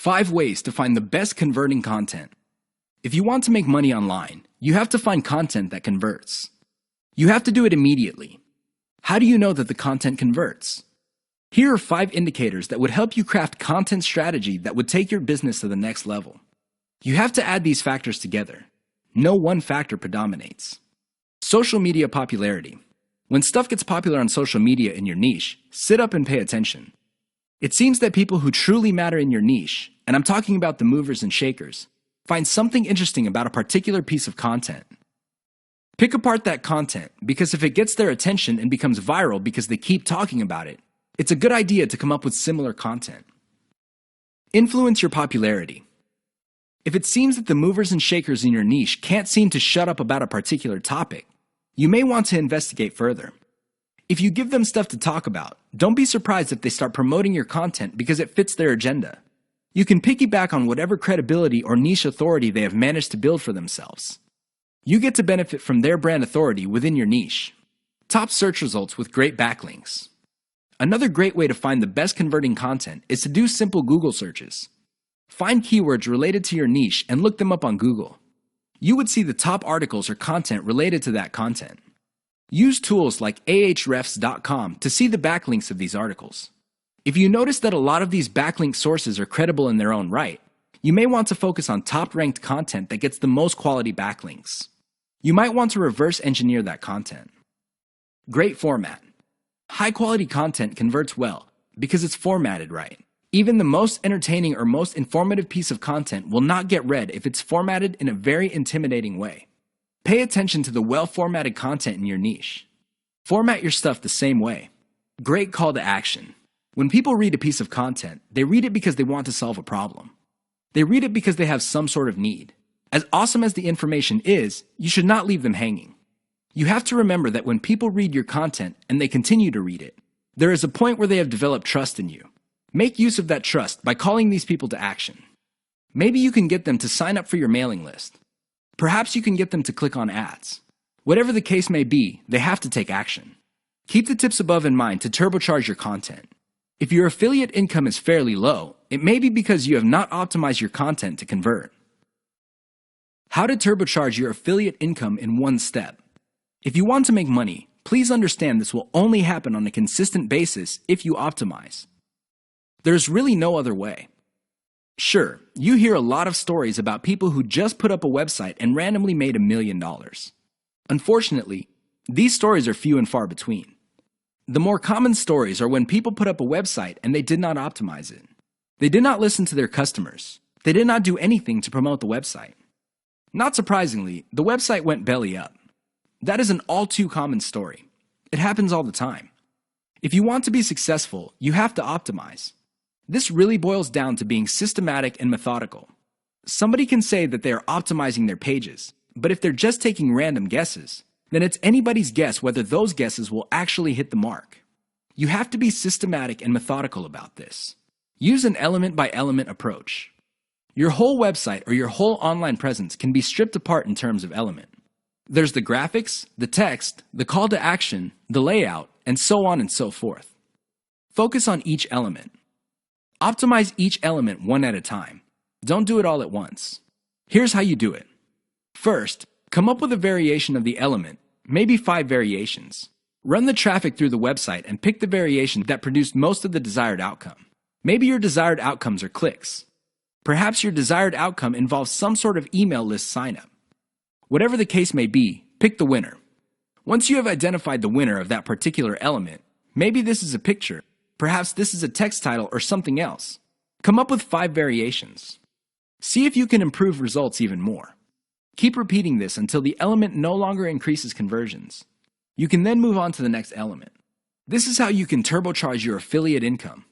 5 ways to find the best converting content. If you want to make money online, you have to find content that converts. You have to do it immediately. How do you know that the content converts? Here are 5 indicators that would help you craft content strategy that would take your business to the next level. You have to add these factors together. No one factor predominates. Social media popularity. When stuff gets popular on social media in your niche, sit up and pay attention. It seems that people who truly matter in your niche, and I'm talking about the movers and shakers, find something interesting about a particular piece of content. Pick apart that content, because if it gets their attention and becomes viral because they keep talking about it, it's a good idea to come up with similar content. Influence your popularity. If it seems that the movers and shakers in your niche can't seem to shut up about a particular topic, you may want to investigate further. If you give them stuff to talk about, don't be surprised if they start promoting your content because it fits their agenda. You can piggyback on whatever credibility or niche authority they have managed to build for themselves. You get to benefit from their brand authority within your niche. Top search results with great backlinks. Another great way to find the best converting content is to do simple Google searches. Find keywords related to your niche and look them up on Google. You would see the top articles or content related to that content. Use tools like ahrefs.com to see the backlinks of these articles. If you notice that a lot of these backlink sources are credible in their own right, you may want to focus on top-ranked content that gets the most quality backlinks. You might want to reverse engineer that content. Great format. High-quality content converts well because it's formatted right. Even the most entertaining or most informative piece of content will not get read if it's formatted in a very intimidating way. Pay attention to the well-formatted content in your niche. Format your stuff the same way. Great call to action. When people read a piece of content, they read it because they want to solve a problem. They read it because they have some sort of need. As awesome as the information is, you should not leave them hanging. You have to remember that when people read your content and they continue to read it, there is a point where they have developed trust in you. Make use of that trust by calling these people to action. Maybe you can get them to sign up for your mailing list. Perhaps you can get them to click on ads. Whatever the case may be, they have to take action. Keep the tips above in mind to turbocharge your content. If your affiliate income is fairly low, it may be because you have not optimized your content to convert. How to turbocharge your affiliate income in one step. If you want to make money, please understand this will only happen on a consistent basis if you optimize. There's really no other way. Sure, you hear a lot of stories about people who just put up a website and randomly made $1 million. Unfortunately, these stories are few and far between. The more common stories are when people put up a website and they did not optimize it. They did not listen to their customers. They did not do anything to promote the website. Not surprisingly, the website went belly up. That is an all too common story. It happens all the time. If you want to be successful, you have to optimize. This really boils down to being systematic and methodical. Somebody can say that they are optimizing their pages, but if they're just taking random guesses, then it's anybody's guess whether those guesses will actually hit the mark. You have to be systematic and methodical about this. Use an element-by-element approach. Your whole website or your whole online presence can be stripped apart in terms of element. There's the graphics, the text, the call to action, the layout, and so on and so forth. Focus on each element. Optimize each element one at a time. Don't do it all at once. Here's how you do it. First, come up with a variation of the element, maybe 5 variations. Run the traffic through the website and pick the variation that produced most of the desired outcome. Maybe your desired outcomes are clicks. Perhaps your desired outcome involves some sort of email list sign-up. Whatever the case may be, pick the winner. Once you have identified the winner of that particular element, maybe this is a picture, perhaps this is a text title or something else. Come up with 5 variations. See if you can improve results even more. Keep repeating this until the element no longer increases conversions. You can then move on to the next element. This is how you can turbocharge your affiliate income.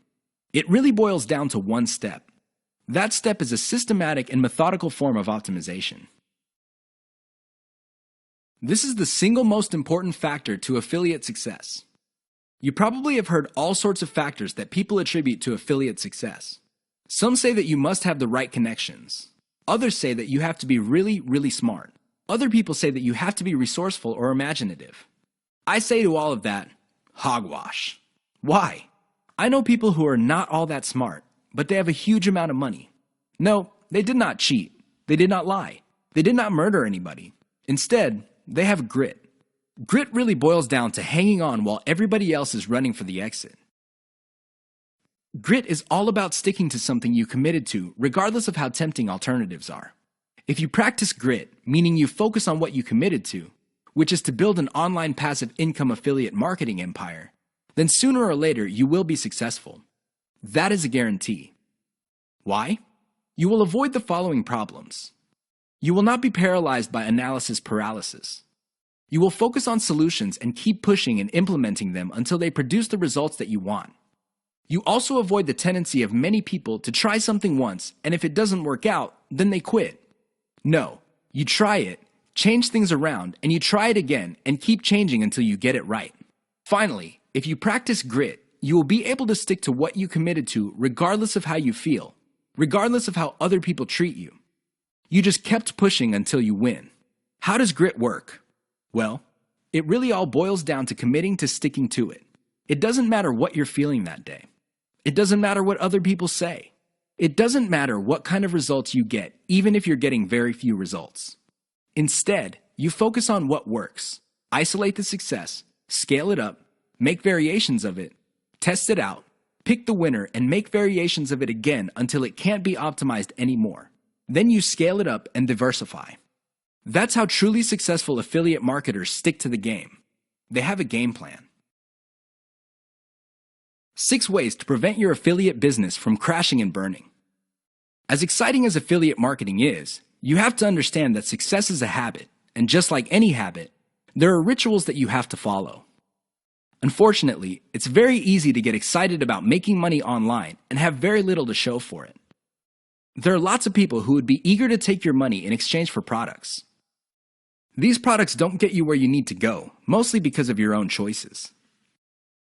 It really boils down to one step. That step is a systematic and methodical form of optimization. This is the single most important factor to affiliate success. You probably have heard all sorts of factors that people attribute to affiliate success. Some say that you must have the right connections. Others say that you have to be really, really smart. Other people say that you have to be resourceful or imaginative. I say to all of that, hogwash. Why? I know people who are not all that smart, but they have a huge amount of money. No, they did not cheat. They did not lie. They did not murder anybody. Instead, they have grit. Grit really boils down to hanging on while everybody else is running for the exit. Grit is all about sticking to something you committed to, regardless of how tempting alternatives are. If you practice grit, meaning you focus on what you committed to, which is to build an online passive income affiliate marketing empire, then sooner or later you will be successful. That is a guarantee. Why? You will avoid the following problems. You will not be paralyzed by analysis paralysis. You will focus on solutions and keep pushing and implementing them until they produce the results that you want. You also avoid the tendency of many people to try something once, and if it doesn't work out, then they quit. No, you try it, change things around, and you try it again and keep changing until you get it right. Finally, if you practice grit, you will be able to stick to what you committed to regardless of how you feel, regardless of how other people treat you. You just kept pushing until you win. How does grit work? Well, it really all boils down to committing to sticking to it. It doesn't matter what you're feeling that day. It doesn't matter what other people say. It doesn't matter what kind of results you get, even if you're getting very few results. Instead, you focus on what works. Isolate the success, scale it up, make variations of it, test it out, pick the winner, and make variations of it again until it can't be optimized anymore. Then you scale it up and diversify. That's how truly successful affiliate marketers stick to the game. They have a game plan. 6 ways to prevent your affiliate business from crashing and burning. As exciting as affiliate marketing is, you have to understand that success is a habit, and just like any habit, there are rituals that you have to follow. Unfortunately, it's very easy to get excited about making money online and have very little to show for it. There are lots of people who would be eager to take your money in exchange for products. These products don't get you where you need to go, mostly because of your own choices.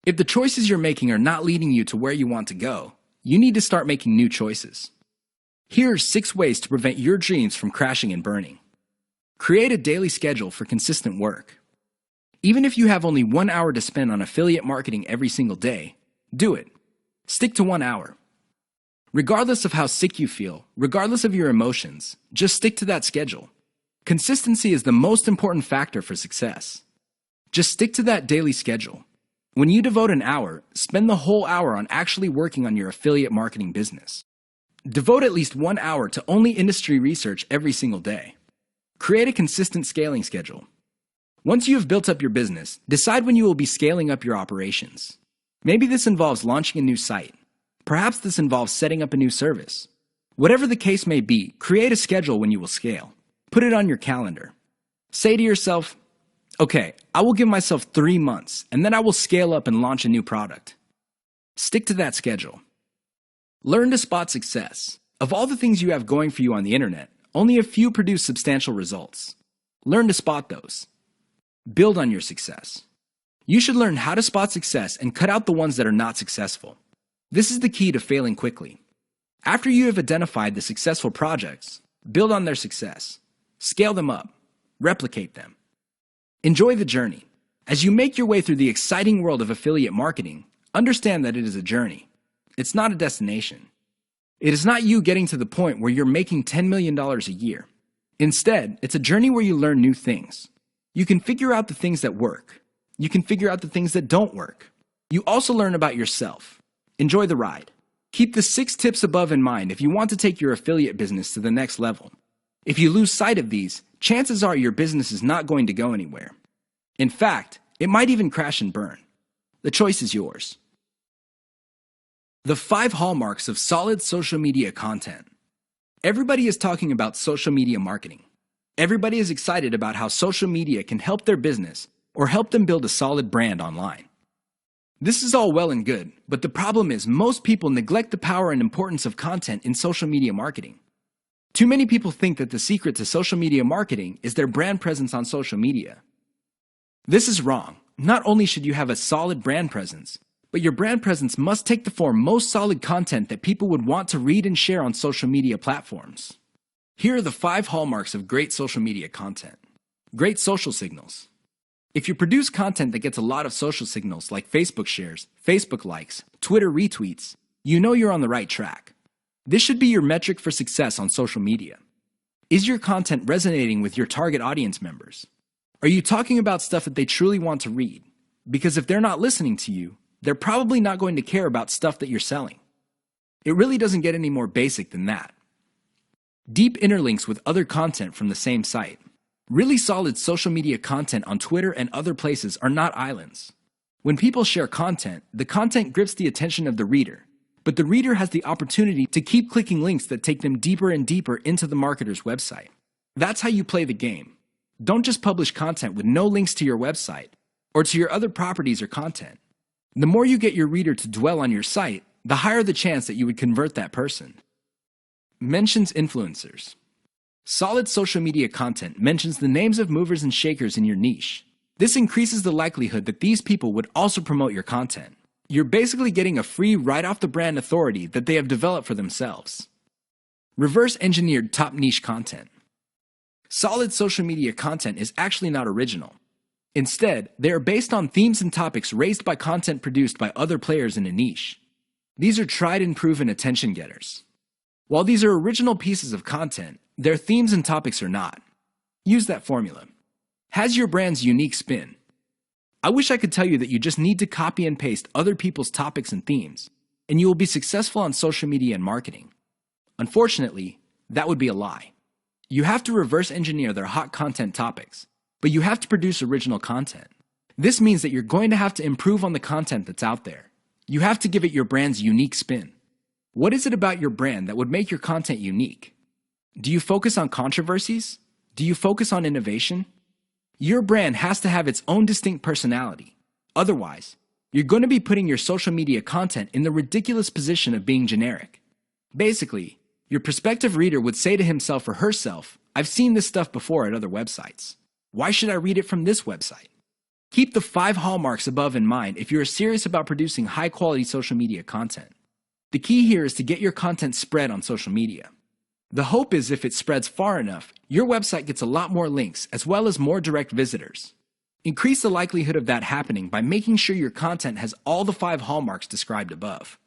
If the choices you're making are not leading you to where you want to go, you need to start making new choices. Here are 6 ways to prevent your dreams from crashing and burning. Create a daily schedule for consistent work. Even if you have only 1 hour to spend on affiliate marketing every single day, do it. Stick to 1 hour. Regardless of how sick you feel, regardless of your emotions, just stick to that schedule. Consistency is the most important factor for success. Just stick to that daily schedule. When you devote an hour, spend the whole hour on actually working on your affiliate marketing business. Devote at least 1 hour to only industry research every single day. Create a consistent scaling schedule. Once you have built up your business, decide when you will be scaling up your operations. Maybe this involves launching a new site. Perhaps this involves setting up a new service. Whatever the case may be, create a schedule when you will scale. Put it on your calendar. Say to yourself, okay, I will give myself 3 months, and then I will scale up and launch a new product. Stick to that schedule. Learn to spot success. Of all the things you have going for you on the internet, only a few produce substantial results. Learn to spot those. Build on your success. You should learn how to spot success and cut out the ones that are not successful. This is the key to failing quickly. After you have identified the successful projects, build on their success. Scale them up. Replicate them. Enjoy the journey. As you make your way through the exciting world of affiliate marketing, understand that it is a journey. It's not a destination. It is not you getting to the point where you're making $10 million a year. Instead, it's a journey where you learn new things. You can figure out the things that work. You can figure out the things that don't work. You also learn about yourself. Enjoy the ride. Keep the 6 tips above in mind if you want to take your affiliate business to the next level. If you lose sight of these, chances are your business is not going to go anywhere. In fact, it might even crash and burn. The choice is yours. The 5 hallmarks of solid social media content. Everybody is talking about social media marketing. Everybody is excited about how social media can help their business or help them build a solid brand online. This is all well and good, but the problem is most people neglect the power and importance of content in social media marketing. Too many people think that the secret to social media marketing is their brand presence on social media. This is wrong. Not only should you have a solid brand presence, but your brand presence must take the form most solid content that people would want to read and share on social media platforms. Here are the 5 hallmarks of great social media content. Great social signals. If you produce content that gets a lot of social signals like Facebook shares, Facebook likes, Twitter retweets, you know you're on the right track. This should be your metric for success on social media. Is your content resonating with your target audience members? Are you talking about stuff that they truly want to read? Because if they're not listening to you, they're probably not going to care about stuff that you're selling. It really doesn't get any more basic than that. Deep interlinks with other content from the same site. Really solid social media content on Twitter and other places are not islands. When people share content, the content grips the attention of the reader, but the reader has the opportunity to keep clicking links that take them deeper and deeper into the marketer's website. That's how you play the game. Don't just publish content with no links to your website or to your other properties or content. The more you get your reader to dwell on your site, the higher the chance that you would convert that person. Mentions influencers. Solid social media content mentions the names of movers and shakers in your niche. This increases the likelihood that these people would also promote your content. You're basically getting a free right-off-the-brand authority that they have developed for themselves. Reverse-engineered top niche content. Solid social media content is actually not original. Instead, they are based on themes and topics raised by content produced by other players in a niche. These are tried and proven attention getters. While these are original pieces of content, their themes and topics are not. Use that formula. Has your brand's unique spin. I wish I could tell you that you just need to copy and paste other people's topics and themes, and you will be successful on social media and marketing. Unfortunately, that would be a lie. You have to reverse engineer their hot content topics, but you have to produce original content. This means that you're going to have to improve on the content that's out there. You have to give it your brand's unique spin. What is it about your brand that would make your content unique? Do you focus on controversies? Do you focus on innovation? Your brand has to have its own distinct personality. Otherwise, you're going to be putting your social media content in the ridiculous position of being generic. Basically, your prospective reader would say to himself or herself, "I've seen this stuff before at other websites. Why should I read it from this website?" Keep the 5 hallmarks above in mind if you're serious about producing high-quality social media content. The key here is to get your content spread on social media. The hope is if it spreads far enough, your website gets a lot more links as well as more direct visitors. Increase the likelihood of that happening by making sure your content has all the 5 hallmarks described above.